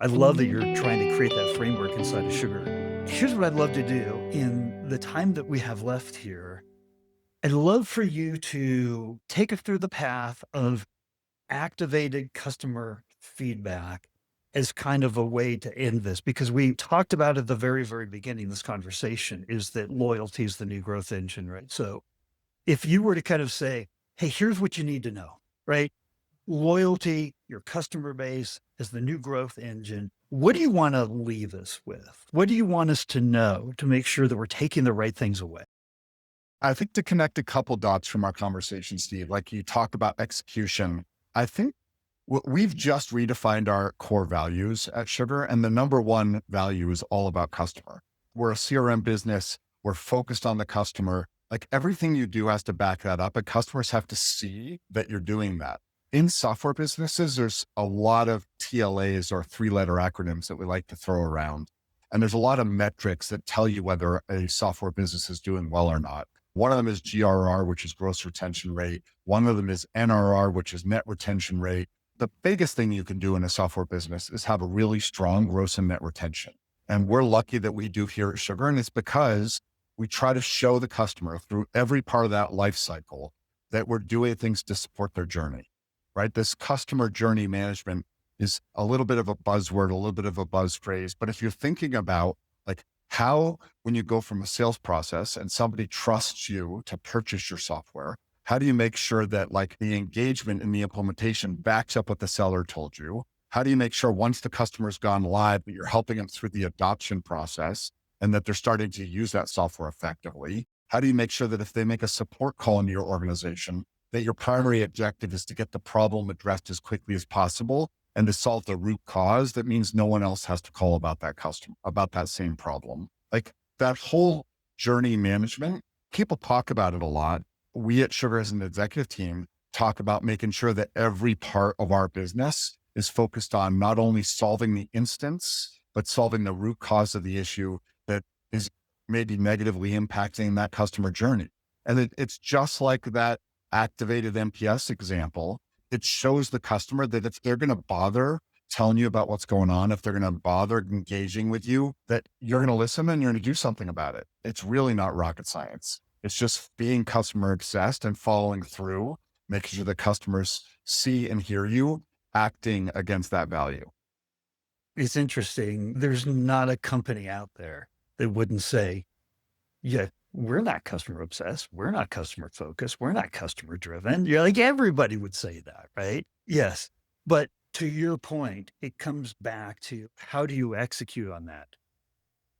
I love that you're trying to create that framework inside of sugar. Here's what I'd love to do in the time that we have left here. I'd love for you to take us through the path of activated customer feedback as kind of a way to end this, because we talked about at the very, very beginning of this conversation is that loyalty is the new growth engine, right? So if you were to kind of say, hey, here's what you need to know, right? Loyalty, your customer base is the new growth engine. What do you want to leave us with? What do you want us to know to make sure that we're taking the right things away? I think to connect a couple dots from our conversation, Steve, like you talk about execution, I think we've just redefined our core values at Sugar. And the number one value is all about customer. We're a CRM business. We're focused on the customer. Like everything you do has to back that up, and customers have to see that you're doing that. In software businesses, there's a lot of TLAs or three-letter acronyms that we like to throw around. And there's a lot of metrics that tell you whether a software business is doing well or not. One of them is GRR, which is gross retention rate. One of them is NRR, which is net retention rate. The biggest thing you can do in a software business is have a really strong gross and net retention. And we're lucky that we do here at Sugar. And it's because we try to show the customer through every part of that life cycle that we're doing things to support their journey, right? This customer journey management is a little bit of a buzzword, a little bit of a buzz phrase. But if you're thinking about like how, when you go from a sales process and somebody trusts you to purchase your software, how do you make sure that like the engagement in the implementation backs up what the seller told you? How do you make sure once the customer's gone live, that you're helping them through the adoption process and that they're starting to use that software effectively? How do you make sure that if they make a support call into your organization, that your primary objective is to get the problem addressed as quickly as possible and to solve the root cause? That means no one else has to call about that customer, about that same problem. Like that whole journey management, people talk about it a lot. We at Sugar as an executive team talk about making sure that every part of our business is focused on not only solving the instance, but solving the root cause of the issue that is maybe negatively impacting that customer journey. And it's just like that activated MPS example. It shows the customer that if they're going to bother telling you about what's going on, if they're going to bother engaging with you, that you're going to listen and you're going to do something about it. It's really not rocket science. It's just being customer obsessed and following through, making sure the customers see and hear you acting against that value. It's interesting. There's not a company out there that wouldn't say, yeah, we're not customer obsessed. We're not customer focused. We're not customer driven. You're like, everybody would say that, right? Yes. But to your point, it comes back to how do you execute on that?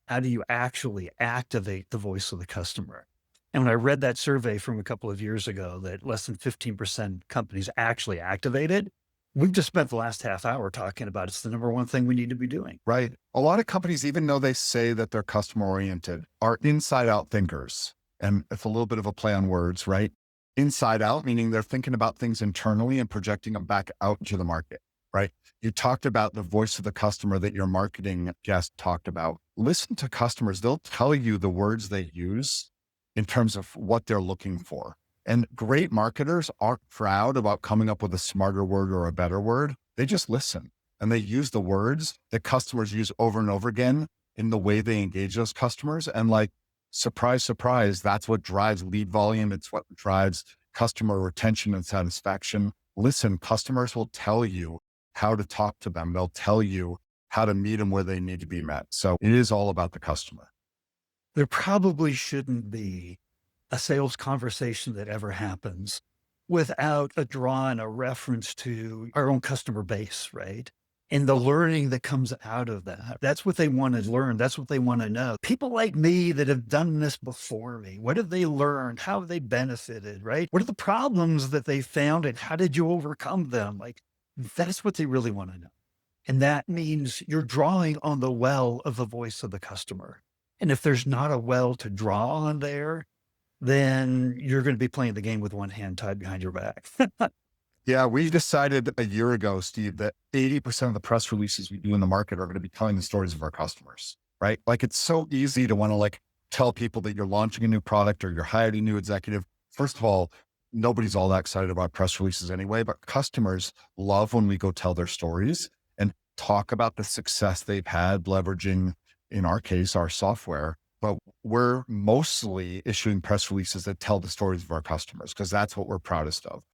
How do you actually activate the voice of the customer? And when I read that survey from a couple of years ago that less than 15% companies actually activated, we've just spent the last half hour talking about it's the number one thing we need to be doing. Right. A lot of companies, even though they say that they're customer oriented, are inside out thinkers. And it's a little bit of a play on words, right? Inside out, meaning they're thinking about things internally and projecting them back out to the market, right? You talked about the voice of the customer that your marketing guest talked about. Listen to customers. They'll tell you the words they use in terms of what they're looking for. And great marketers aren't proud about coming up with a smarter word or a better word. They just listen and they use the words that customers use over and over again in the way they engage those customers. And like, surprise, surprise, that's what drives lead volume. It's what drives customer retention and satisfaction. Listen, customers will tell you how to talk to them. They'll tell you how to meet them where they need to be met. So it is all about the customer. There probably shouldn't be a sales conversation that ever happens without a draw and a reference to our own customer base, right? And the learning that comes out of that. That's what they want to learn. That's what they want to know. People like me that have done this before me, what have they learned? How have they benefited, right? What are the problems that they found and how did you overcome them? Like, that's what they really want to know. And that means you're drawing on the well of the voice of the customer. And if there's not a well to draw on there, then you're going to be playing the game with one hand tied behind your back. Yeah, we decided a year ago, Steve, that 80% of the press releases we do in the market are going to be telling the stories of our customers, right? Like it's so easy to want to like tell people that you're launching a new product or you're hiring a new executive. First of all, nobody's all that excited about press releases anyway, but customers love when we go tell their stories. And talk about the success they've had leveraging, in our case, our software. But we're mostly issuing press releases that tell the stories of our customers because that's what we're proudest of.